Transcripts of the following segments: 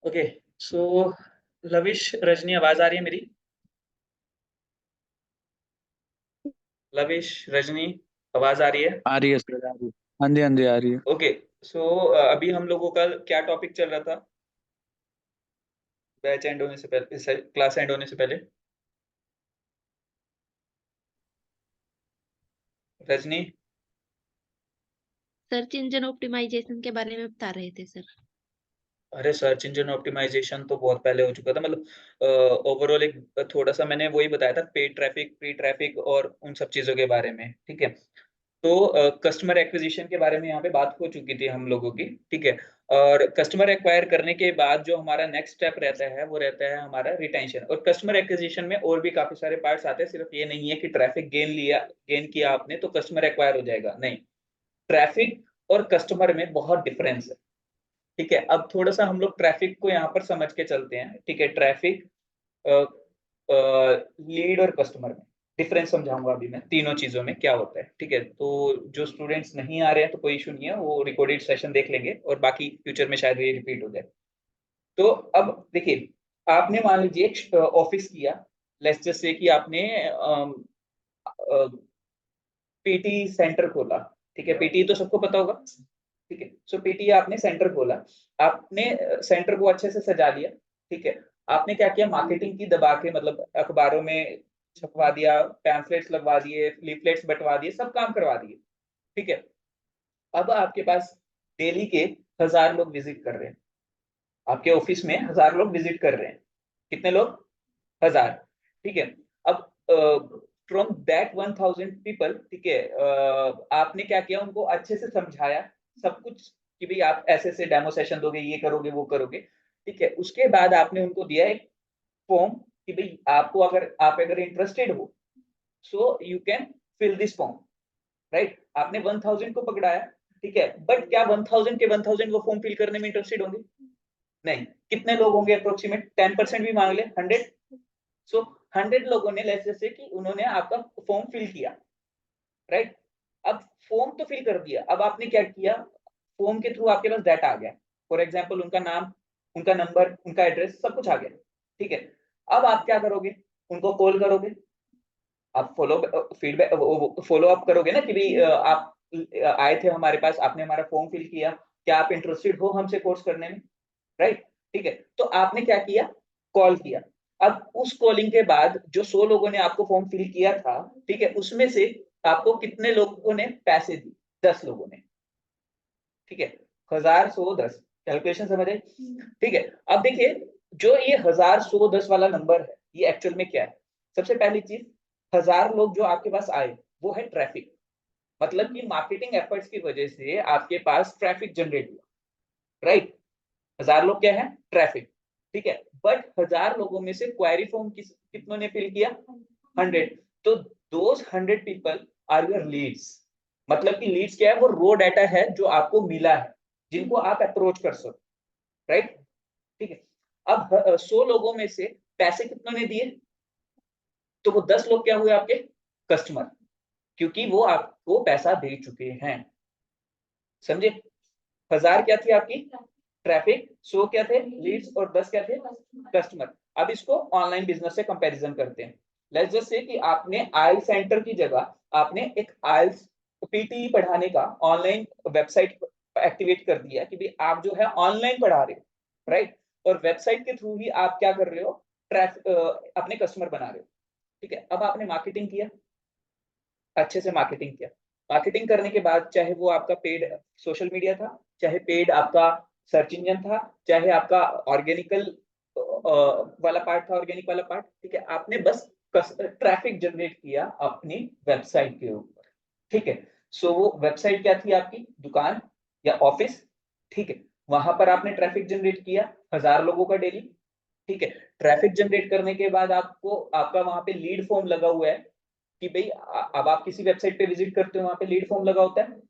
Okay. सो lavish, Rajni, आवाज आ रही है मेरी? लविश, रजनी, आवाज आ रही है? आ रही है सर, आ रही है। हाँ जी, हाँ जी, आ रही है। ओके। सो अभी हम लोगों का क्या टॉपिक चल रहा था बैच एंड होने से पहले, क्लास एंड होने से पहले? रजनी? सर्च इंजन ऑप्टिमाइजेशन के बारे में बता रहे थे सर। अरे सर्च इंजन ऑप्टिमाइजेशन तो बहुत पहले हो चुका था, मतलब ओवरऑल एक थोड़ा सा मैंने वही बताया था, पेड ट्रैफिक, प्री ट्रैफिक और उन सब चीजों के बारे में। ठीक है। तो कस्टमर एक्विजिशन के बारे में यहाँ पे बात हो चुकी थी हम लोगों की। ठीक है। और कस्टमर एक्वायर करने के बाद जो हमारा नेक्स्ट स्टेप रहता है वो रहता है हमारा रिटेंशन। और कस्टमर एक्विजिशन में और भी काफी सारे पार्ट्स आते हैं, सिर्फ ये नहीं है कि ट्रैफिक गेन किया आपने तो कस्टमर एक्वायर हो जाएगा, नहीं। ट्रैफिक और कस्टमर में बहुत डिफरेंस है। ठीक है। अब थोड़ा सा हम लोग ट्रैफिक को यहाँ पर समझ के चलते हैं। ठीक है। ट्रैफिक, लीड और कस्टमर में डिफरेंस समझाऊंगा अभी मैं, तीनों चीजों में क्या होता है। ठीक है। तो जो स्टूडेंट्स नहीं आ रहे हैं तो कोई इशू नहीं है, वो रिकॉर्डेड सेशन देख लेंगे और बाकी फ्यूचर में शायद ये रिपीट हो जाए। तो अब देखिए, आपने मान लीजिए एक ऑफिस किया। लेट्स जस्ट से कि आपने पीटी सेंटर खोला। ठीक है। पीटी तो सबको पता होगा। ठीक है। सो पीटी आपने सेंटर खोला। आपने सेंटर को अच्छे से सजा लिया। ठीक है। आपने क्या किया, मार्केटिंग की दबा के, मतलब अखबारों में छपवा दिया, पैम्फलेट्स लगवा दिए, लीफलेट्स बंटवा दिए, सब काम करवा दिए। ठीक है। अब आपके पास डेली के 1000 लोग विजिट कर रहे हैं। आपके ऑफिस में 1000 लोग विजिट कर रहे हैं। कितने लोग? 1000। ठीक है। अब फ्रॉम दैट 1000 पीपल, ठीक है, आपने क्या किया, उनको अच्छे से समझाया सब कुछ कि भाई आप ऐसे ऐसे डेमो सेशन दोगे, ये करोगे, वो करोगे। ठीक है। उसके बाद आपने उनको दिया एक फॉर्म कि भाई आपको, अगर इंटरेस्टेड हो, so you can fill this form. Right. आपने 1000 को पकड़ाया। ठीक है। बट क्या 1000 के 1000 वो फॉर्म फिल करने में इंटरेस्टेड होंगे? नहीं। कितने लोग होंगे अप्रोक्सीमेट? 10% भी मान ले, 100। सो 100 लोगों ने, लेट्स जैसे कि उन्होंने आपका फॉर्म फिल किया। राइट। अब फॉर्म तो फिल कर दिया, अब आपने क्या किया, फॉर्म के थ्रू आपके पास डाटा आ गया। फॉर एग्जाम्पल उनका नाम, उनका नंबर, उनका एड्रेस, सब कुछ आ गया। ठीक है। अब आप क्या करोगे, उनको कॉल करोगे, आप फॉलो अप करोगे ना कि भाई आप आए थे हमारे पास, आपने हमारा फॉर्म फिल किया, क्या आप इंटरेस्टेड हो हमसे कोर्स करने में? राइट। ठीक है। तो आपने क्या किया, कॉल किया। अब उस कॉलिंग के बाद जो 100 लोगों ने आपको फॉर्म फिल किया था, ठीक है, उसमें से आपको कितने लोगों ने पैसे दिए? 10 लोगों ने। ठीक है। 1000, 100, 10, कैलकुलेशन समझ आई? ठीक है। अब देखिए, जो ये 1000, 100, 10 वाला नंबर है, ये एक्चुअल में क्या है? सबसे पहली चीज, 1000 लोग जो आपके पास आए वो है ट्रैफिक। मतलब कि मार्केटिंग एफर्ट्स की वजह से आपके पास ट्रैफिक जनरेट हुआ। राइट। 1000 लोग क्या है? ट्रैफिक। ठीक है। बट 1000 लोगों में से क्वेरी फॉर्म कितनों ने फिल किया? 100। तो those 100 people are your leads. मतलब कि लीड्स क्या है? वो रो डाटा है जो आपको मिला है, जिनको आप अप्रोच कर सको। राइट। ठीक है। अब 100 लोगों में से पैसे कितनों ने दिए? तो वो 10 लोग क्या हुए? आपके कस्टमर, क्योंकि वो आपको पैसा दे चुके हैं। समझे? 1000 क्या थी आपकी? ट्रैफिक। 100 क्या थे? लीड्स। और 10 क्या थे? कस्टमर। अब इसको ऑनलाइन बिजनेस से कंपैरिजन करते हैं। लेट्स जस्ट से कि आपने आई सेंटर की जगह आपने एक आइल्स पीटी पढ़ाने का ऑनलाइन वेबसाइट एक्टिवेट कर दिया कि भाई आप जो है ऑनलाइन पढ़ा रहे हो। राइट। और वेबसाइट के थ्रू ही आप क्या कर रहे हो, ट्रैफिक, अपने कस्टमर बना रहे हो। ठीक है। अब आपने मार्केटिंग किया, अच्छे से मार्केटिंग किया। मार्केटिंग करने के बाद, चाहे वो आपका पेड सोशल मीडिया था, चाहे पेड आपका सर्च इंजन था, चाहे आपका ऑर्गेनिकल वाला पार्ट था, ऑर्गेनिक वाला पार्ट, ठीक है, आपने बस ट्रैफिक जनरेट किया अपनी वेबसाइट के ऊपर। ठीक है। सो वो वेबसाइट क्या थी? आपकी दुकान या ऑफिस। ठीक है। वहां पर आपने ट्रैफिक जनरेट किया 1000 लोगों का डेली। ठीक है। ट्रैफिक जनरेट करने के बाद आपको, आपका वहां पे लीड फॉर्म लगा हुआ है कि भाई अब आप किसी वेबसाइट पे विजिट करते हो, वहां पे लीड फॉर्म लगा होता है,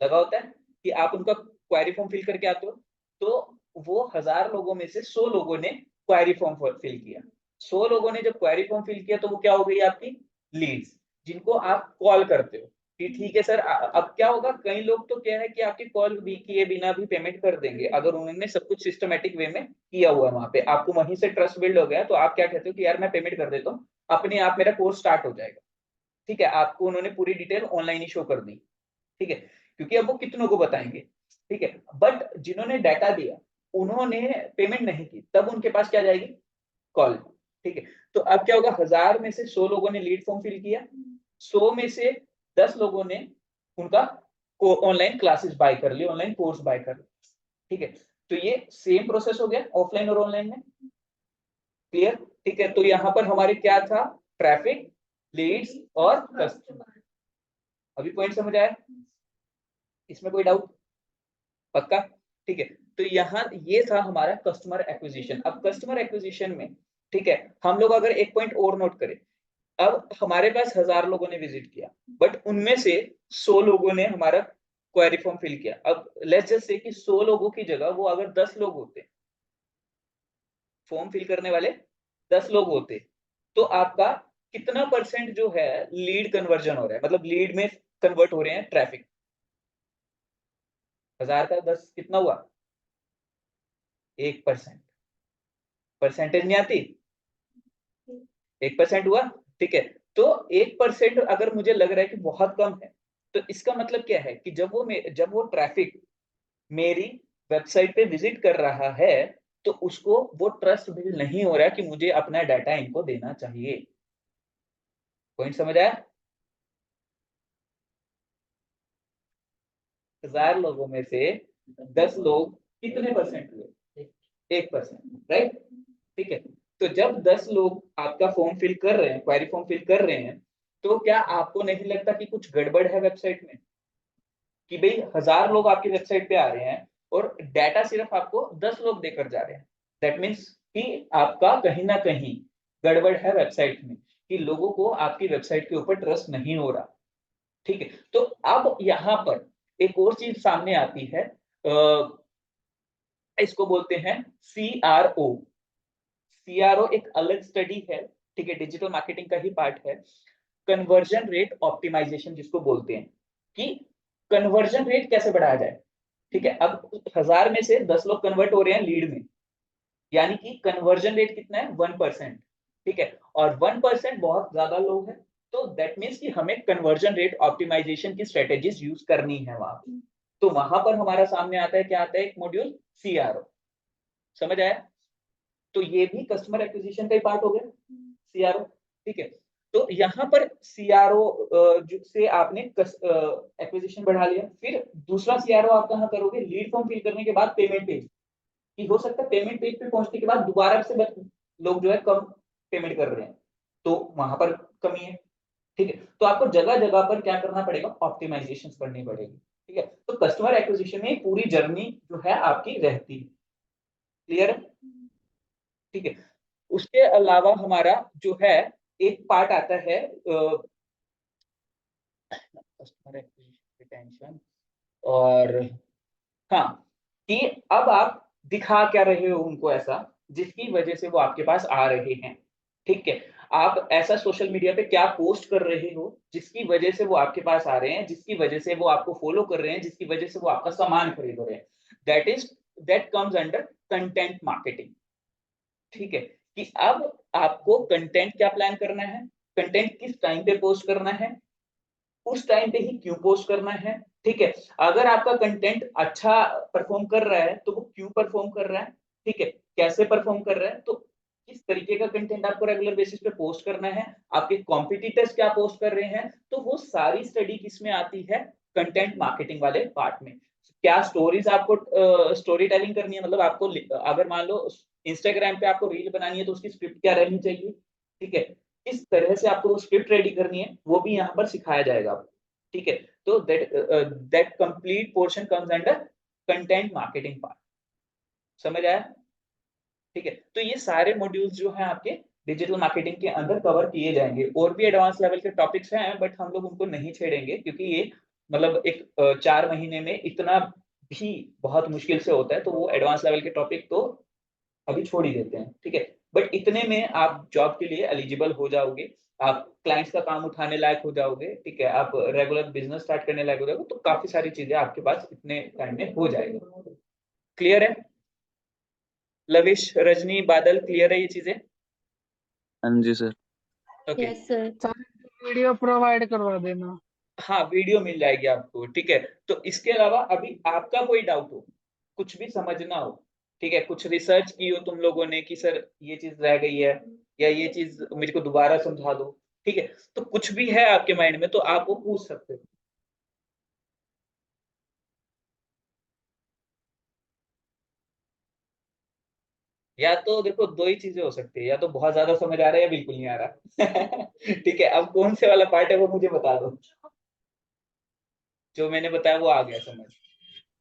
लगा होता है कि आप उनका क्वेरी फॉर्म फिल करके आते हो। तो वो 1000 लोगों में से 100 लोगों ने क्वेरी फॉर्म फिल किया। 100 लोगों ने जब क्वेरी फॉर्म फिल किया तो वो क्या हो गई? आपकी लीड्स, जिनको आप कॉल करते हो। कि ठीक है सर, अब क्या होगा, कई लोग तो क्या है कि आपकी कॉल भी किए बिना भी पेमेंट कर देंगे अगर उन्होंने सब कुछ सिस्टमेटिक वे में किया हुआ है, वहां पे आपको वहीं से ट्रस्ट बिल्ड हो गया तो आप क्या कहते हो कि यार मैं पेमेंट कर देता हूँ, अपने आप मेरा कोर्स स्टार्ट हो जाएगा। ठीक है, आपको उन्होंने पूरी डिटेल ऑनलाइन ही शो कर दी। ठीक है, क्योंकि अब वो कितनों को बताएंगे। ठीक है, बट जिन्होंने डाटा दिया उन्होंने पेमेंट नहीं की, तब उनके पास क्या जाएगी, कॉल। ठीक है, तो अब क्या होगा, 1000 में से 100 लोगों ने लीड फॉर्म फिल किया, 100 में से 10 लोगों ने उनका ऑनलाइन क्लासेस बाय कर ली, ऑनलाइन कोर्स बाय कर लिया। ठीक है, तो ये सेम प्रोसेस हो गया ऑफलाइन और ऑनलाइन में। क्लियर? ठीक है, तो यहां पर हमारे क्या था, ट्रैफिक, लीड्स और कस्टमर। अभी पॉइंट समझ आया? इसमें कोई डाउट? पक्का? ठीक है, तो यहाँ ये था हमारा कस्टमर एक्विजिशन। अब कस्टमर एक्विजिशन में, ठीक है, हम लोग अगर एक पॉइंट और नोट करें, अब हमारे पास 1000 लोगों ने विजिट किया, बट उनमें से 100 लोगों ने हमारा क्वेरी फॉर्म फिल किया। अब लेट्स जस्ट से कि 100 लोगों की जगह वो अगर 10 लोग होते, फॉर्म फिल करने वाले 10 लोग होते, तो आपका कितना परसेंट जो है लीड कन्वर्जन हो रहा है, मतलब लीड में कन्वर्ट हो रहे हैं ट्रैफिक? 1000 का 10 कितना हुआ? 1%। परसेंटेज नहीं आती? 1% हुआ। ठीक है, तो 1% अगर मुझे लग रहा है कि बहुत कम है, तो इसका मतलब क्या है कि जब वो ट्रैफिक मेरी वेबसाइट पे विजिट कर रहा है, तो उसको वो ट्रस्ट बिल्ड नहीं हो रहा कि मुझे अपना डाटा इनको देना चाहिए। पॉइंट समझ आया? 1000 लोगों में से 10 लोग कितने परसेंट हुए? 1%, राइट? ठीक है, तो जब 10 लोग आपका फॉर्म फिल कर रहे हैं, क्वेरी फॉर्म फिल कर रहे हैं, तो क्या आपको नहीं लगता कि कुछ गड़बड़ है वेबसाइट में? कि भाई 1000 लोग आपकी वेबसाइट पे आ रहे हैं और डाटा सिर्फ आपको 10 लोग देकर जा रहे हैं। दैट मीन्स कि आपका कहीं ना कहीं गड़बड़ है वेबसाइट में, कि लोगों को आपकी वेबसाइट के ऊपर ट्रस्ट नहीं हो रहा। ठीक है, तो अब यहाँ पर एक और चीज सामने आती है, इसको बोलते हैं CRO। CRO एक अलग स्टडी है, ठीक है, डिजिटल मार्केटिंग का ही पार्ट है। कन्वर्जन रेट ऑप्टिमाइजेशन जिसको बोलते हैं, कि कन्वर्जन रेट कैसे बढ़ाया जाए। ठीक है, अब 1000 में से 10 लोग कन्वर्ट हो रहे हैं लीड में, यानी कि कन्वर्जन रेट कितना है, 1%। ठीक है, और 1% बहुत ज्यादा लोग हैं, तो दैट मीन्स कि हमें कन्वर्जन रेट ऑप्टिमाइजेशन की स्ट्रेटेजीज यूज करनी है वहां पे। तो वहां पर हमारा सामने आता है, क्या आता है, एक मॉड्यूल CRO। समझ आया? तो ये भी कस्टमर एक्विजिशन का ही पार्ट हो गया, CRO। ठीक है, तो यहाँ पर CRO से आपने एक्विजिशन बढ़ा लिया, फिर दूसरा CRO आप कहाँ करोगे, लीड फॉर्म फिल करने के बाद पेमेंट पेज। कि हो सकता है पेमेंट पेज पे पहुंचने के बाद दोबारा से लोग जो है कम पेमेंट कर रहे हैं, तो वहां पर कमी है। ठीक है, तो आपको जगह जगह पर क्या करना पड़ेगा, ऑप्टिमाइजेशन करनी पड़ेगी। ठीक है, तो कस्टमर एक्विजिशन में पूरी जर्नी जो है आपकी रहती है। क्लियर है? ठीक है, उसके अलावा हमारा जो है एक पार्ट आता है कस्टमर एक्विजिशन रिटेंशन, और हाँ, कि अब आप दिखा क्या रहे हो उनको ऐसा जिसकी वजह से वो आपके पास आ रहे हैं। ठीक है, आप ऐसा सोशल मीडिया पे क्या पोस्ट कर रहे हो जिसकी वजह से वो आपके पास आ रहे हैं, जिसकी वजह से वो आपको फॉलो कर रहे हैं, जिसकी वजह से वो आपका सामान खरीद रहे हैं। That comes under content marketing. ठीक है, कि अब आपको कंटेंट क्या प्लान करना है, कंटेंट किस टाइम पे पोस्ट करना है, उस टाइम पे ही क्यों पोस्ट करना है। ठीक है, अगर आपका कंटेंट अच्छा परफॉर्म कर रहा है तो वो क्यों परफॉर्म कर रहा है, ठीक है, कैसे परफॉर्म कर रहा है, तो किस तरीके का कंटेंट आपको रेगुलर बेसिस पे पोस्ट करना है, आपके कॉम्पिटिटर्स क्या पोस्ट कर रहे हैं, तो वो सारी स्टडी किसमें आती है, कंटेंट मार्केटिंग वाले पार्ट में। क्या स्टोरीज आपको स्टोरी टेलिंग करनी है, मतलब आपको अगर मान लो इंस्टाग्राम पे आपको रील बनानी है तो उसकी स्क्रिप्ट क्या रहनी चाहिए। ठीक है, किस तरह से आपको स्क्रिप्ट रेडी करनी है वो भी यहाँ पर सिखाया जाएगा आपको। ठीक है, तो that complete portion comes under content marketing part. समझ आया? ठीक है, तो ये सारे मॉड्यूल्स जो हैं आपके डिजिटल मार्केटिंग के अंदर कवर किए जाएंगे। और भी एडवांस लेवल के टॉपिक्स हैं बट हम लोग उनको नहीं छेड़ेंगे, क्योंकि ये मतलब एक 4 महीने में इतना भी बहुत मुश्किल से होता है, तो वो एडवांस लेवल के टॉपिक तो अभी छोड़ ही देते हैं। ठीक है, बट इतने में आप जॉब के लिए एलिजिबल हो जाओगे। आप क्लाइंट्स का काम उठाने लायक हो जाओगे, ठीक है, आप रेगुलर बिजनेस स्टार्ट करने लायक हो जाओगे, तो काफी सारी चीजें आपके पास इतने टाइम में हो जाएगी। क्लियर है लविश, रजनी, बादल, क्लियर है ये चीजें? हाँ जी sir. Okay. Yes sir. Sir video provide करवा देना। हाँ, वीडियो मिल जाएगी आपको, ठीक है। तो इसके अलावा अभी आपका कोई डाउट हो, कुछ भी समझना हो, ठीक है, कुछ रिसर्च की हो तुम लोगों ने कि सर ये चीज रह गई है या ये चीज मेरे को दोबारा समझा दो, ठीक है, तो कुछ भी है आपके माइंड में तो आप वो पूछ सकते हो। या तो देखो दो ही चीजें हो सकती है, या तो बहुत ज्यादा समझ आ रहा है या बिल्कुल नहीं आ रहा। ठीक है, अब कौन से वाला पार्ट है वो मुझे बता दो। जो मैंने बताया वो आ गया समझ?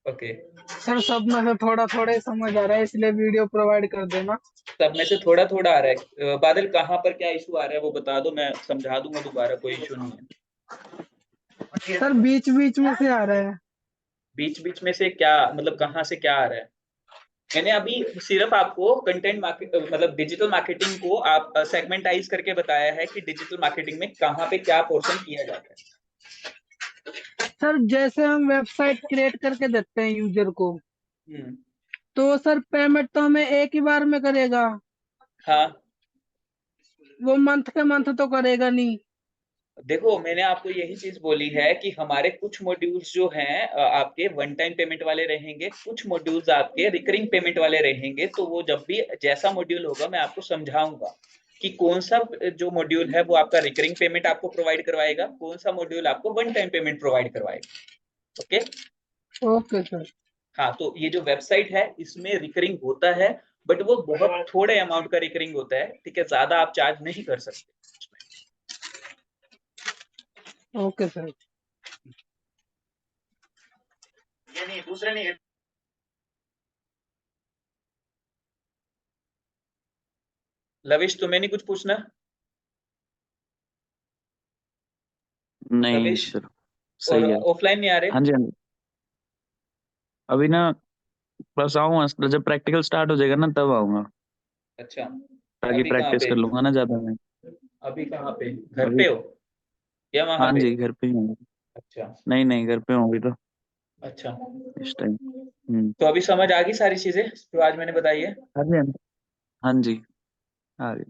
ओके। सर सब में से थोड़ा थोड़ा ही समझ आ रहा है, इसलिए वीडियो प्रोवाइड कर देना। सब में से थोड़ा थोड़ा आ रहा है। बादल कहाँ पर क्या इशू आ रहा है वो बता दो, मैं समझा दूंगा दोबारा, कोई इशू नहीं है। सर बीच बीच में से आ रहा है। बीच बीच में से क्या मतलब, कहाँ से क्या आ रहा है? मैंने अभी सिर्फ आपको कंटेंट मार्केट मतलब डिजिटल मार्केटिंग को आप सेगमेंटाइज करके बताया है कि डिजिटल मार्केटिंग में कहाँ पे क्या पोर्शन किया जाता है। सर जैसे हम वेबसाइट क्रिएट करके देते हैं यूजर को, हम्म। तो सर पेमेंट तो हमें एक ही बार में करेगा, हाँ, वो मंथ के मंथ तो करेगा नहीं। देखो मैंने आपको यही चीज बोली है कि हमारे कुछ मॉड्यूल्स जो हैं आपके वन टाइम पेमेंट वाले रहेंगे, कुछ मॉड्यूल्स आपके रिकरिंग पेमेंट वाले रहेंगे। तो वो जब भी जैसा मॉड्यूल होगा मैं आपको समझाऊंगा कि कौन सा जो मॉड्यूल है वो आपका रिकरिंग पेमेंट आपको प्रोवाइड करवाएगा, कौन सा मॉड्यूल आपको वन टाइम पेमेंट प्रोवाइड करवाएगा। ओके। Okay sir. हाँ, तो ये जो वेबसाइट है इसमें रिकरिंग होता है, बट वो बहुत थोड़े अमाउंट का रिकरिंग होता है, ठीक है, ज्यादा आप चार्ज नहीं कर सकते। Okay sir. ये नहीं, दूसरे नहीं है। लविश तुम्हें नहीं कुछ पूछना? नहीं लविश, सर, और सही है। ऑफलाइन नहीं आ रहे? हाँ जी हाँ जी। अभी ना बस आऊंगा जब प्रैक्टिकल स्टार्ट हो जाएगा ना तब आऊंगा, अच्छा। ताकि अभी कहाँ प्रैक्टिस पे? कर लूंगा ना ज्यादा मैं। अभी कहाँ पे, घर अभी पे हो या वहां हाँ पे? जी घर पे ही हूँ। अच्छा। नहीं नहीं घर पे हूँ अभी तो, अच्छा, इस टाइम। तो अभी समझ आ गई सारी चीजें जो आज मैंने बताई है? हाँ जी हाँ जी। हाँ जी आ गई।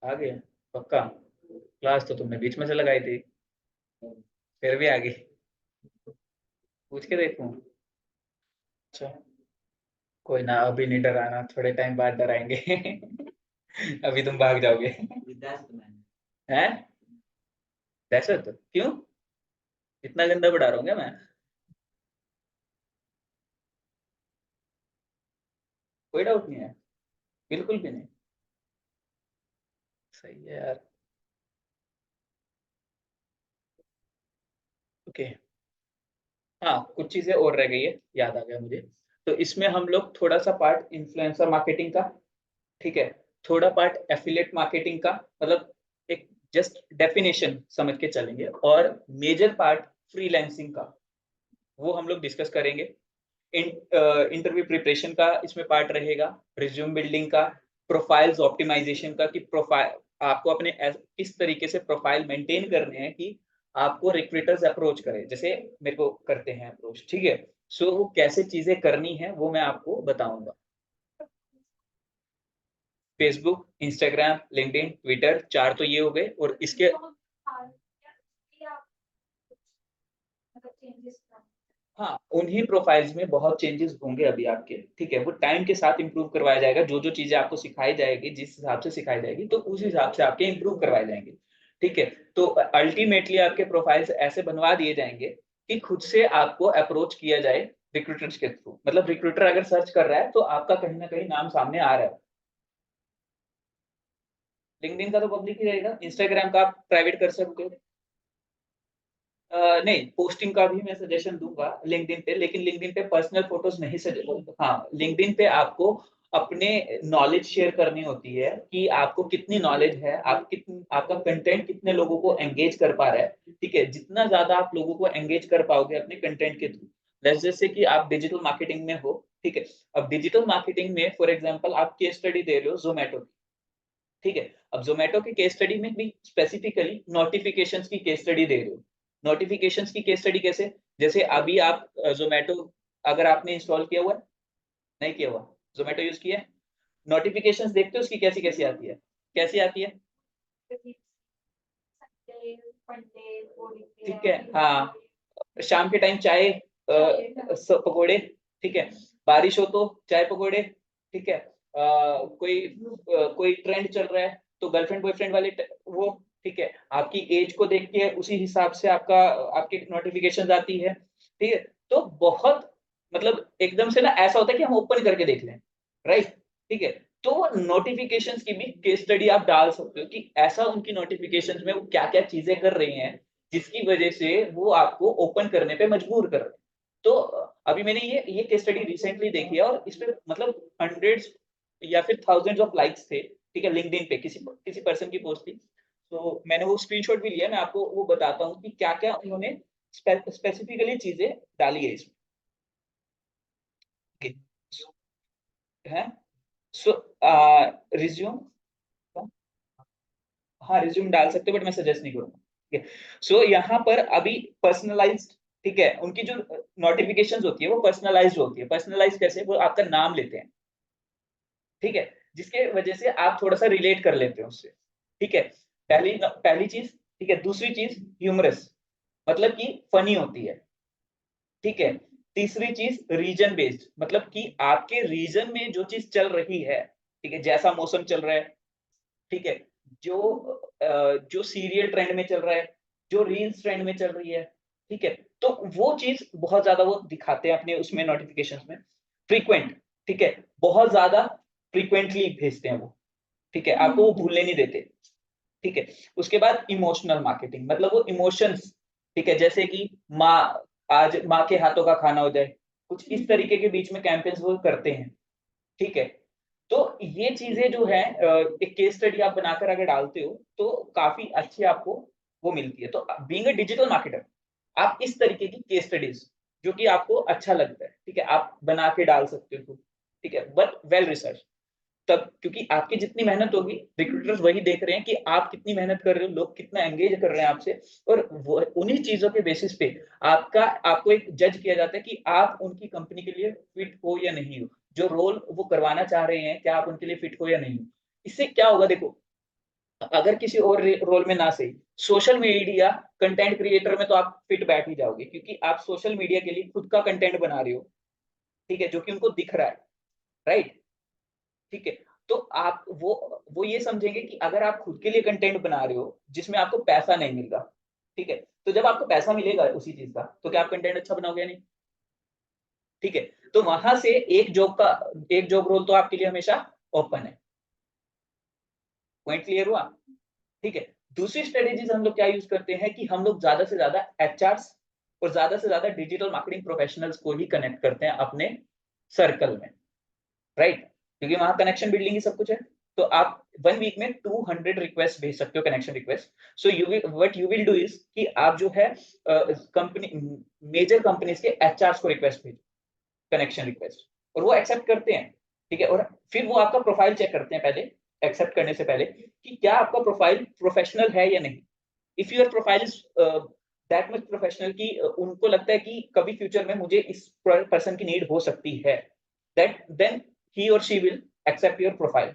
आ गया? पक्का? क्लास तो तुमने बीच में से लगाई थी, फिर भी आ गई? पूछ के देखूं? अच्छा, कोई ना, अभी नहीं डराना, थोड़े टाइम बाद डराएंगे। अभी तुम भाग जाओगे। हैं? दहशत क्यों? इतना गंदा बढ़ा रहा हूँ क्या मैं? कोई डाउट नहीं है, बिल्कुल भी नहीं। सही है यार। ओके। हाँ, कुछ चीजें और रह गई है, याद आ गया मुझे। तो इसमें हम लोग थोड़ा सा पार्ट इन्फ्लुएंसर मार्केटिंग का, ठीक है, थोड़ा पार्ट एफिलिएट मार्केटिंग का, मतलब एक जस्ट डेफिनेशन समझ के चलेंगे, और मेजर पार्ट फ्रीलांसिंग का वो हम लोग डिस्कस करेंगे। इंटरव्यू प्रिपरेशन का इसमें पार्ट रहेगा, रिज्यूम बिल्डिंग का, प्रोफाइल्स ऑप्टिमाइजेशन का, कि प्रोफाइल आपको अपने किस तरीके से प्रोफाइल मेंटेन करने हैं कि आपको रिक्रूटर्स अप्रोच करें, जैसे मेरे को करते हैं अप्रोच, ठीक है। सो वो कैसे चीजें करनी है वो मैं आपको बताऊंगा। फेसबुक, इंस्टाग्राम, लिंक्डइन, ट्विटर, चार तो ये हो गए, और इसके हाँ, उन्हीं प्रोफाइल्स में बहुत चेंजेस होंगे अभी आपके, ठीक है, वो टाइम के साथ इंप्रूव करवाया जाएगा। जो जो चीजें आपको सिखाई जाएगी, जिस हिसाब से सिखाई जाएगी, तो उस हिसाब से आपके इंप्रूव करवाए जाएंगे, ठीक है। तो अल्टीमेटली आपके प्रोफाइल्स ऐसे बनवा दिए जाएंगे कि खुद से आपको अप्रोच किया जाए रिक्रूटर्स के थ्रू, मतलब रिक्रूटर अगर सर्च कर रहा है तो आपका कहीं ना कहीं नाम सामने आ रहा है। लिंक्डइन का तो पब्लिक ही रहेगा, इंस्टाग्राम का आप प्राइवेट कर सकते हो। नहीं, पोस्टिंग का भी मैं सजेशन दूंगा लिंक्डइन पे, लेकिन लिंक्डइन पे पर्सनल फोटोज नहीं सजेस्ट। हाँ, लिंक्डइन पे आपको अपने नॉलेज शेयर करनी होती है कि आपको कितनी नॉलेज है, आप कितनी, आपका कंटेंट कितने लोगों को एंगेज कर पा रहा है, ठीक है। जितना ज्यादा आप लोगों को एंगेज कर पाओगे अपने कंटेंट के थ्रू, जैसे कि आप डिजिटल मार्केटिंग में हो, ठीक है। अब डिजिटल मार्केटिंग में फॉर एग्जांपल आप केस स्टडी दे रहे हो जोमेटो की, ठीक है। अब जोमेटो की केस स्टडी में भी स्पेसिफिकली नोटिफिकेशंस की केस स्टडी दे रहे हो। नोटिफिकेशंस की केस स्टडी कैसे, जैसे अभी आप जोमेटो अगर आपने इंस्टॉल किया हुआ है, नहीं किया हुआ, जोमेटो यूज किया है, नोटिफिकेशंस देखते हो उसकी कैसी कैसी आती है, कैसी आती है, ठीक है। हाँ, शाम के टाइम चाय पकोड़े, ठीक है। बारिश हो तो चाय पकोड़े, ठीक है। कोई ट्रेंड चल रहा है तो गर्लफ्रेंड बॉयफ्रेंड वाले वो, ठीक है। आपकी एज को देख के उसी हिसाब से आपकी नोटिफिकेशन आती है, ठीक है। तो बहुत मतलब एकदम से ना ऐसा होता है कि हम ओपन करके देख लें, राइट, ठीक है। तो नोटिफिकेशंस की भी केस स्टडी आप डाल सकते हो कि ऐसा उनकी नोटिफिकेशंस में वो क्या क्या चीजें कर रही हैं जिसकी वजह से वो आपको ओपन करने पे मजबूर कर रहे हैं। तो अभी मैंने ये केस स्टडी रिसेंटली देखी है और इस पे मतलब हंड्रेड्स या फिर थाउजेंड्स ऑफ लाइक्स थे, ठीक है। लिंक्डइन पे किसी पर्सन की पोस्ट थी, तो मैंने वो स्क्रीनशॉट भी लिया, मैं आपको वो बताता हूँ कि क्या क्या उन्होंने स्पेसिफिकली चीजें डाली है इसमें, है। सो रिज्यूम, हाँ रिज्यूम डाल सकते हो बट मैं सजेस्ट नहीं करूंगा, ठीक है। सो यहाँ पर अभी पर्सनलाइज्ड, ठीक है, उनकी जो नोटिफिकेशंस होती है वो पर्सनलाइज्ड होती है। पर्सनलाइज्ड कैसे, वो आपका नाम लेते हैं, ठीक है, जिसके वजह से आप थोड़ा सा रिलेट कर लेते हो उससे, ठीक है। पहली चीज, ठीक है। दूसरी चीज ह्यूमरस, मतलब कि फनी होती है, ठीक है। तीसरी चीज रीजन बेस्ड, मतलब कि आपके रीजन में जो चीज चल रही है, ठीक है, जैसा मौसम चल रहा है, ठीक है, जो सीरियल ट्रेंड में चल रहा है, जो रील्स ट्रेंड में चल रही है, ठीक है। तो वो चीज बहुत ज्यादा वो दिखाते हैं अपने उसमें नोटिफिकेशंस में। फ्रीक्वेंट, ठीक है, बहुत ज्यादा फ्रीक्वेंटली भेजते हैं वो, ठीक है, आपको वो भूलने नहीं देते, ठीक है। उसके बाद इमोशनल मार्केटिंग, मतलब वो इमोशंस, ठीक है, जैसे कि माँ, आज माँ के हाथों का खाना हो जाए, कुछ इस तरीके के बीच में कैंपेन्स वो करते हैं, ठीक है। तो ये चीजें जो है एक केस स्टडी आप बनाकर अगर डालते हो तो काफी अच्छी आपको वो मिलती है। तो बीइंग अ डिजिटल मार्केटर आप इस तरीके की केस स्टडीज जो कि आपको अच्छा लगता है, ठीक है, आप बना के डाल सकते हो, ठीक है, बट वेल रिसर्च। तब क्योंकि आपकी जितनी मेहनत होगी रिक्रूटर्स वही देख रहे हैं कि आप कितनी मेहनत कर रहे हो, लोग कितना एंगेज कर रहे हैं आपसे, और उन्हीं चीजों के बेसिस पे आपको एक जज किया जाता है कि आप उनकी कंपनी के लिए फिट हो या नहीं हो, जो रोल वो करवाना चाह रहे हैं क्या आप उनके लिए फिट हो या नहीं हो। इससे क्या होगा देखो, अगर किसी और रोल में ना सही, सोशल मीडिया कंटेंट क्रिएटर में तो आप फिट बैठ ही जाओगे क्योंकि आप सोशल मीडिया के लिए खुद का कंटेंट बना रहे हो, ठीक है, जो कि उनको दिख रहा है, राइट, ठीक है। तो आप वो ये समझेंगे कि अगर आप खुद के लिए कंटेंट बना रहे हो जिसमें आपको पैसा नहीं मिल रहा, ठीक है, तो जब आपको पैसा मिलेगा उसी चीज का तो क्या आप कंटेंट अच्छा बनाओगे नहीं, ठीक है। तो वहां से एक जॉब रोल तो आपके लिए हमेशा ओपन है। पॉइंट क्लियर हुआ, ठीक है। दूसरी स्ट्रेटेजीज हम लोग क्या यूज करते हैं कि हम लोग ज्यादा से ज्यादा एचआरस और ज्यादा से ज्यादा डिजिटल मार्केटिंग प्रोफेशनल्स को ही कनेक्ट करते हैं अपने सर्कल में, राइट, क्योंकि वहां कनेक्शन बिल्डिंग ही सब कुछ है। तो आप 1 वीक में 200 रिक्वेस्ट भेज सकते हो, connection request. So you will do is कि आप जो है कंपनी मेजर कंपनीज के एचआरस को रिक्वेस्ट भेजो, कनेक्शन रिक्वेस्ट, और वो एक्सेप्ट करते हैं, ठीक है। और फिर वो आपका प्रोफाइल चेक करते हैं पहले, एक्सेप्ट करने से पहले, कि क्या आपका प्रोफाइल प्रोफेशनल है या नहीं। If your profile is that much professional कि उनको लगता है कि कभी फ्यूचर में मुझे इस पर्सन की नीड हो सकती है, that then he or she will accept your profile,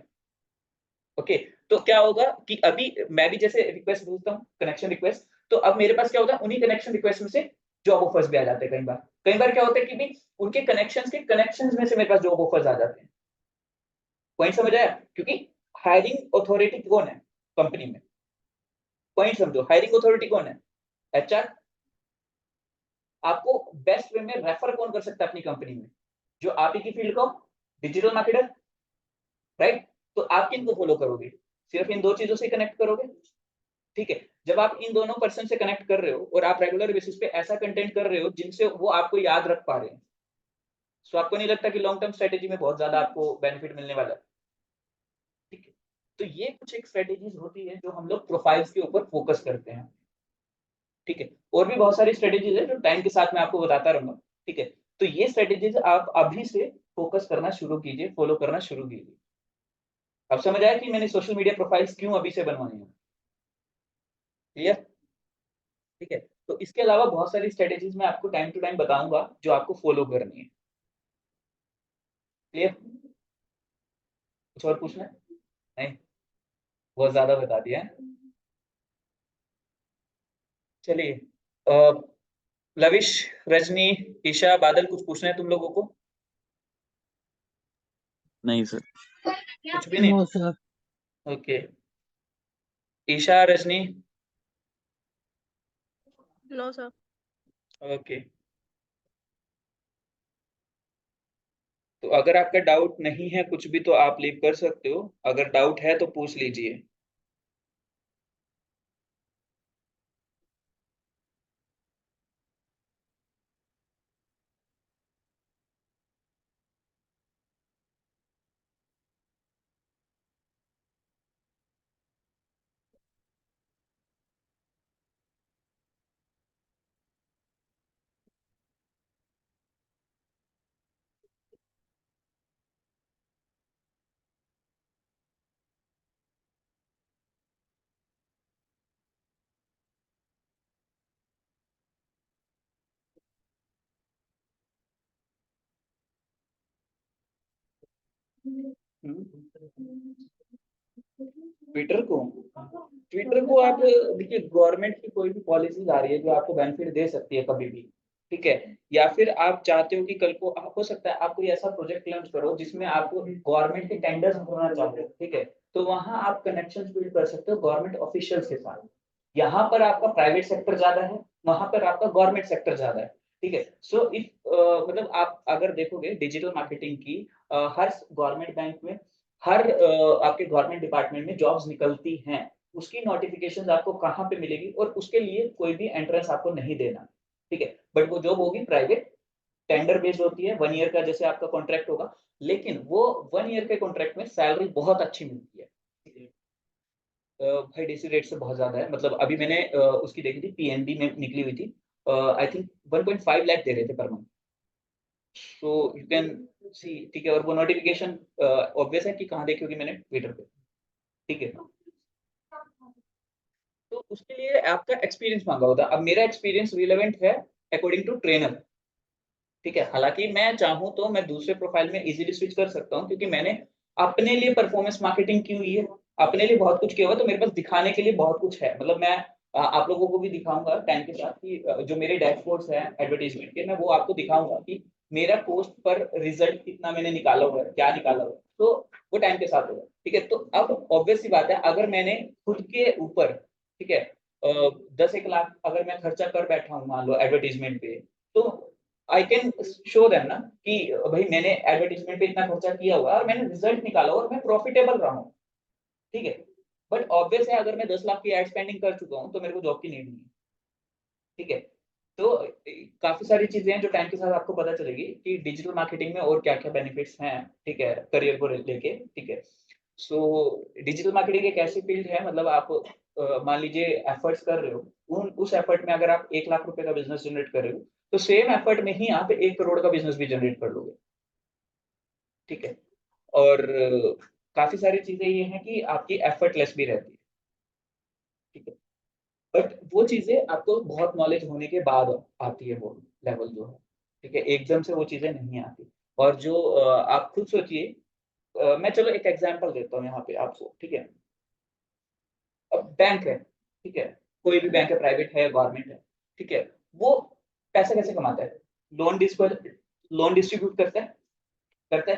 okay. तो क्या होगा कि अभी मैं भी जैसे रिक्वेस्ट भेजता हूँ, कनेक्शन रिक्वेस्ट, तो अब मेरे पास क्या होता है, उन्हीं कनेक्शन रिक्वेस्ट में से जॉब ऑफर्स भी आ जाते हैं। कई बार क्या होता है कि भी उनके कनेक्शंस में से मेरे पास जॉब ऑफर्स आ जाते हैं। पॉइंट समझ आया, क्योंकि हायरिंग अथॉरिटी कौन है कंपनी में, पॉइंट समझो, हायरिंग अथॉरिटी कौन है, एचआर। आपको बेस्ट वे में रेफर कौन कर सकता है अपनी कंपनी में, जो आप ही की फील्ड को, डिजिटल मार्केटर, राइट। तो आप किनको फॉलो करोगे, सिर्फ इन दो चीजों से कनेक्ट करोगे, ठीक है। जब आप इन दोनों पर्सन से कनेक्ट कर रहे हो और आप रेगुलर बेसिस पे ऐसा कंटेंट कर रहे हो जिनसे वो आपको याद रख पा रहे हैं, तो आपको नहीं लगता कि लॉन्ग टर्म स्ट्रेटेजी में बहुत ज्यादा आपको बेनिफिट मिलने वाला है, ठीक है। तो ये कुछ एक स्ट्रेटेजीज होती है जो हम लोग प्रोफाइल्स के ऊपर फोकस करते हैं, ठीक है। और भी बहुत सारी स्ट्रेटेजीज है जो टाइम के साथ मैं आपको बताता रहूंगा, ठीक है। तो ये स्ट्रेटेजीज आप अभी से फोकस करना शुरू कीजिए, फॉलो करना शुरू कीजिए। अब समझ आया कि मैंने सोशल मीडिया प्रोफाइल्स क्यों अभी से बनवानी है? क्लियर? ठीक है, तो इसके अलावा बहुत सारी स्ट्रेटेजीज मैं आपको टाइम टू टाइम बताऊंगा जो आपको फॉलो करनी है। क्लियर? कुछ और पूछना है? नहीं, बहुत ज्यादा बता दिया है। चलिए, लविश, रजनी, ईशा, बादल, कुछ पूछना है तुम लोगों को? नहीं सर। कुछ भी नहीं? No sir. Okay, Isha, Rajni? No sir. Okay, तो अगर आपका डाउट नहीं है कुछ भी तो आप लीव कर सकते हो, अगर डाउट है तो पूछ लीजिए। ट्विटर को आप देखिए, गवर्नमेंट की कोई भी पॉलिसीज आ रही है जो आपको बेनिफिट दे सकती है कभी भी, ठीक है, या फिर आप चाहते हो कि कल को हो सकता है आप कोई ऐसा प्रोजेक्ट लॉन्च करो जिसमें आपको गवर्नमेंट के टेंडर्स भरना चाहते हो, ठीक है, तो वहां आप कनेक्शन बिल्ड कर सकते हो गवर्नमेंट ऑफिशियल्स के साथ। यहाँ पर आपका प्राइवेट सेक्टर ज्यादा है, वहां पर आपका गवर्नमेंट सेक्टर ज्यादा है, ठीक है। सो इफ मतलब आप अगर देखोगे डिजिटल मार्केटिंग की हर गवर्नमेंट बैंक में, हर आपके गवर्नमेंट डिपार्टमेंट में जॉब्स निकलती हैं, उसकी नोटिफिकेशंस आपको कहाँ पे मिलेगी, और उसके लिए कोई भी एंट्रेंस आपको नहीं देना, ठीक है, बट वो जॉब होगी प्राइवेट, टेंडर बेस्ड होती है, 1 ईयर का जैसे आपका कॉन्ट्रैक्ट होगा, लेकिन वो 1 ईयर के कॉन्ट्रैक्ट में सैलरी बहुत अच्छी मिलती है। भाई डीसी रेट से बहुत ज्यादा है, मतलब अभी मैंने उसकी देखी थी, पीएनबी में निकली हुई थी, आई थिंक 1.5 लाख दे रहे थे per month. So you can see, ठीक है, और वो नोटिफिकेशन ऑब्वियस है कि कहाँ देखी होगी मैंने, ट्विटर पे, ठीक है। तो उसके लिए आपका एक्सपीरियंस मांगा होता है, अब मेरा एक्सपीरियंस रिलेवेंट है अकॉर्डिंग टू ट्रेनर, ठीक है, हालांकि मैं चाहूँ तो मैं दूसरे प्रोफाइल में इजीली स्विच कर सकता हूँ, क्योंकि मैंने अपने लिए परफॉर्मेंस मार्केटिंग की हुई है, अपने लिए बहुत कुछ किया हुआ है, तो मेरे पास दिखाने के लिए बहुत कुछ है, मतलब मैं आप लोगों को भी दिखाऊंगा टाइम के साथ कि जो मेरे डैशबोर्ड्स हैं एडवर्टाइजमेंट के, मैं वो आपको दिखाऊंगा कि मेरा पोस्ट पर रिजल्ट कितना मैंने निकाला हुआ है, क्या निकाला हुआ है, तो वो टाइम के साथ होगा, ठीक है। तो अब ऑब्वियस सी बात है, अगर मैंने खुद के ऊपर, ठीक है, 10-1 लाख अगर मैं खर्चा कर बैठा हूँ मान लो एडवर्टीजमेंट पे, तो आई कैन शो देम ना कि भाई मैंने एडवर्टीजमेंट पे इतना खर्चा किया हुआ है और मैंने रिजल्ट निकाला और मैं प्रॉफिटेबल रहा हूँ, ठीक है। बट ऑब्वियस है, अगर मैं 10 लाख की एड स्पेंडिंग कर चुका हूँ तो मेरे को जॉब की नीड नहीं है, ठीक है। तो काफी सारी चीजें हैं जो टाइम के साथ आपको पता चलेगी कि डिजिटल मार्केटिंग में और क्या क्या बेनिफिट्स हैं, ठीक है, करियर को लेके, ठीक है। सो डिजिटल मार्केटिंग एक ऐसी फील्ड है, मतलब आप मान लीजिए एफर्ट्स कर रहे हो, उस एफर्ट में अगर आप 1 लाख रुपए का बिजनेस जनरेट कर रहे हो, तो सेम एफर्ट में ही आप 1 करोड़ का बिजनेस भी जनरेट कर लोगे, ठीक है। और काफी सारी चीजें ये हैं कि आपकी एफर्टलेस भी रहती है, ठीक है, बट वो चीजें आपको बहुत नॉलेज होने के बाद आती है, वो लेवल जो है, ठीक है, एकदम से वो चीजें नहीं आती। और जो आप खुद सोचिए, मैं चलो एक एग्जांपल देता हूँ यहाँ पे आपको, ठीक है। अब बैंक है, ठीक है, कोई भी बैंक है, प्राइवेट है या गवर्नमेंट है, ठीक है, वो पैसा कैसे कमाता है? लोन डिस्पर लोन डिस्ट्रीब्यूट करता है,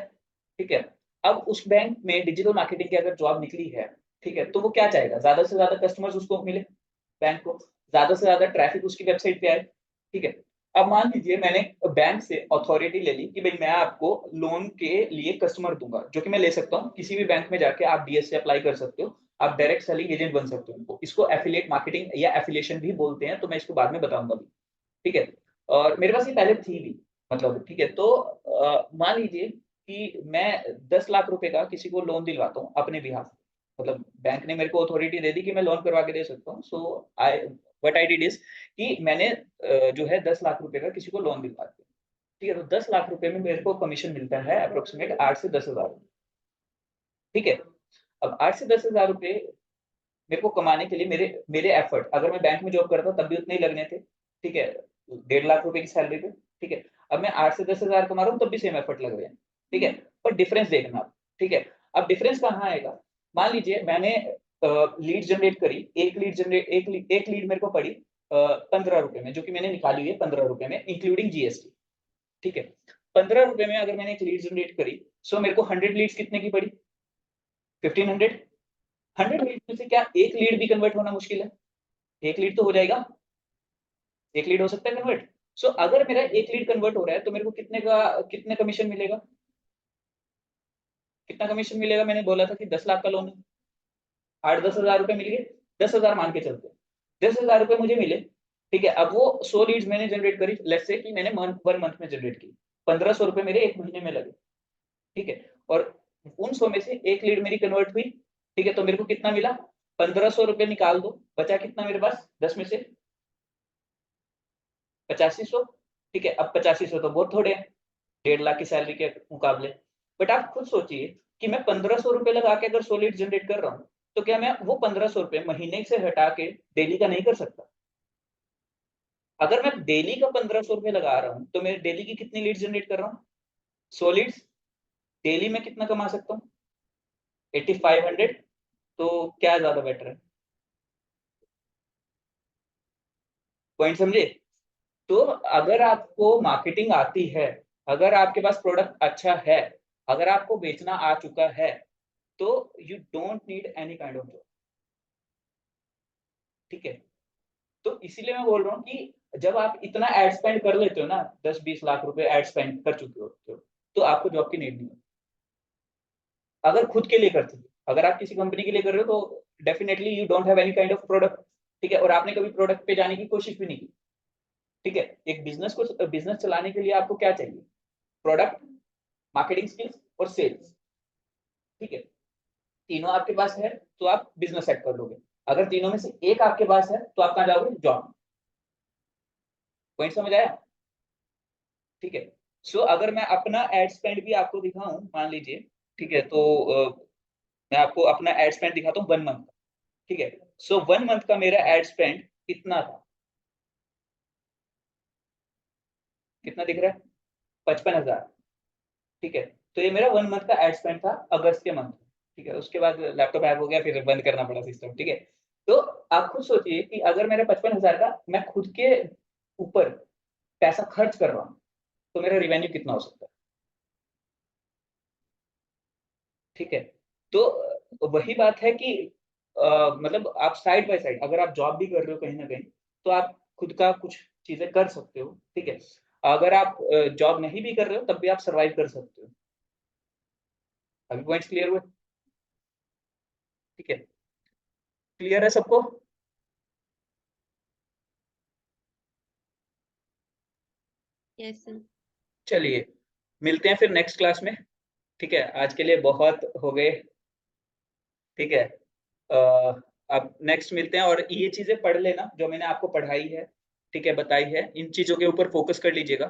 ठीक है। अब उस बैंक में डिजिटल मार्केटिंग की अगर जॉब निकली है, ठीक है, तो वो क्या चाहेगा? ज्यादा से ज्यादा कस्टमर्स उसको मिले, बैंक को ज्यादा से ज्यादा ट्रैफिक उसकी वेबसाइट पे आए, ठीक है। अब मान लीजिए मैंने बैंक से अथॉरिटी ले ली कि भाई मैं आपको लोन के लिए कस्टमर दूंगा, जो कि मैं ले सकता हूँ किसी भी बैंक में जाके, आप डीएस से अप्लाई कर सकते हो, आप डायरेक्ट सेलिंग एजेंट बन सकते हो, इसको एफिलिएट मार्केटिंग या एफिलिएशन भी बोलते हैं, तो मैं इसको बाद में बताऊंगा भी, ठीक है। और मेरे पास ये पहले थी भी, मतलब, ठीक है, तो मान लीजिए कि मैं 10 लाख रुपए का किसी को लोन दिलवाता हूँ अपने बिहाफ, मतलब बैंक ने मेरे को अथॉरिटी दे दी कि मैं लोन करवा के दे सकता हूँ, so I what I did is कि मैंने जो है 10 लाख रुपए का किसी को लोन दिलवा दिया, ठीक है, तो 10 लाख रुपए में मेरे को कमीशन मिलता है अप्रोक्सीमेट 8 से 10,000। ठीक है, अब 8 से 10,000 रुपए मेरे को कमाने के लिए मेरे मेरे एफर्ट, अगर मैं बैंक में जॉब करता तब भी उतने ही लगने थे। ठीक है, 1.5 लाख रुपए की सैलरी पे। ठीक है, अब मैं 8 से 10,000 कमा रहा हूँ तब भी सेम एफर्ट लग रहे हैं। ठीक है, पर डिफरेंस देखना आप। ठीक है, अब डिफरेंस कहाँ आएगा? मान लीजिए मैंने लीड जनरेट करी, एक लीड मेरे को पड़ी 15 रुपए में, जो कि मैंने निकाली हुई है 15 रुपए में इंक्लूडिंग जीएसटी। ठीक है, 15 रुपए में अगर मैंने एक लीड जनरेट करी, सो मेरे को 100 लीड्स कितने की पड़ी? 1500। 100 लीड में से क्या एक लीड भी कन्वर्ट होना मुश्किल है? एक लीड तो हो जाएगा, एक लीड हो सकता है कन्वर्ट। सो अगर मेरा एक लीड कन्वर्ट हो रहा है तो मेरे को कितने कमीशन मिलेगा? कितना कमीशन मिलेगा? मैंने बोला था कि 10 लाख का लोन है, 8-10 हजार रुपए मिल गए, 10,000 मान के चलते हैं, 10,000 रुपए मुझे मिले। ठीक है, अब वो 100 लीड्स मैंने जनरेट करी, लेट्स से कि मैंने 1 मंथ में जनरेट की, 1500 रुपए मेरे 1 महीने में लगे। ठीक है, और उन 100 में से एक लीड मेरी कन्वर्ट हुई। ठीक है, तो मेरे को कितना मिला? 1500 रुपए निकाल दो, बचा कितना मेरे पास 10 में से? 8500। ठीक है, अब 8500 तो बहुत थोड़े हैं 1.5 लाख की सैलरी के मुकाबले। बट आप खुद सोचिए कि मैं 1500 रुपए लगा के अगर 100 लीड जनरेट कर रहा हूँ, तो क्या मैं वो 1500 रुपए महीने से हटा के डेली का नहीं कर सकता? अगर मैं डेली का 1500 रुपए लगा रहा हूँ तो मैं डेली की कितनी लीड जनरेट कर रहा हूँ? 100 लीड्स। डेली में कितना कमा सकता हूँ? 8500। तो क्या ज्यादा बेटर है? पॉइंट समझे? तो अगर आपको मार्केटिंग आती है, अगर आपके पास प्रोडक्ट अच्छा है, अगर आपको बेचना आ चुका है, तो you don't need any kind of job. ठीक है, तो इसीलिए मैं बोल रहा हूँ कि जब आप इतना एड स्पेंड कर लेते हो ना, 10-20 लाख रुपए एड स्पेंड कर चुके होते हो, तो आपको जॉब की नीड नहीं है। अगर खुद के लिए करते हो, अगर आप किसी कंपनी के लिए कर रहे हो, तो definitely you don't have any kind of product. ठीक है, और आपने कभी प्रोडक्ट पे जाने की कोशिश भी नहीं की। ठीक है, एक बिजनेस चलाने के लिए आपको क्या चाहिए? प्रोडक्ट, मार्केटिंग स्किल्स और सेल्स। ठीक है, तीनों आपके पास है तो आप बिजनेस सेट कर लोगे। अगर तीनों में से एक आपके पास है तो आप कहाँ जाओगे? जॉब। पॉइंट समझ आया? ठीक है, सो अगर मैं अपना एड स्पेंड भी आपको दिखाऊं, मान लीजिए। ठीक है, तो मैं आपको अपना एड स्पेंड दिखाता हूँ 1 मंथ का। ठीक है, सो 1 मंथ का मेरा एड स्पेंड कितना था? कितना दिख रहा है? 55,000। ठीक है, तो ये मेरा 1 मंथ का एड स्पेंड था अगस्त के मंथ। ठीक है, उसके बाद लैपटॉप हैक हो गया, फिर बंद करना पड़ा सिस्टम। ठीक है, तो आप खुद सोचिए कि अगर मेरा 55,000 का मैं खुद के ऊपर पैसा खर्च कर रहा हूँ, तो मेरा रिवेन्यू कितना हो सकता है? ठीक है, तो वही बात है कि मतलब आप साइड बाय साइड अगर आप जॉब भी कर रहे हो कहीं ना कहीं, तो आप खुद का कुछ चीजें कर सकते हो। ठीक है, अगर आप जॉब नहीं भी कर रहे हो तब भी आप सरवाइव कर सकते हो। अभी पॉइंट्स क्लियर हुए? ठीक है, क्लियर है सबको? Yes sir. चलिए, मिलते हैं फिर नेक्स्ट क्लास में। ठीक है, आज के लिए बहुत हो गए। ठीक है, अब नेक्स्ट मिलते हैं, और ये चीजें पढ़ लेना जो मैंने आपको पढ़ाई है। ठीक है, बताई है, इन चीजों के ऊपर फोकस कर लीजिएगा।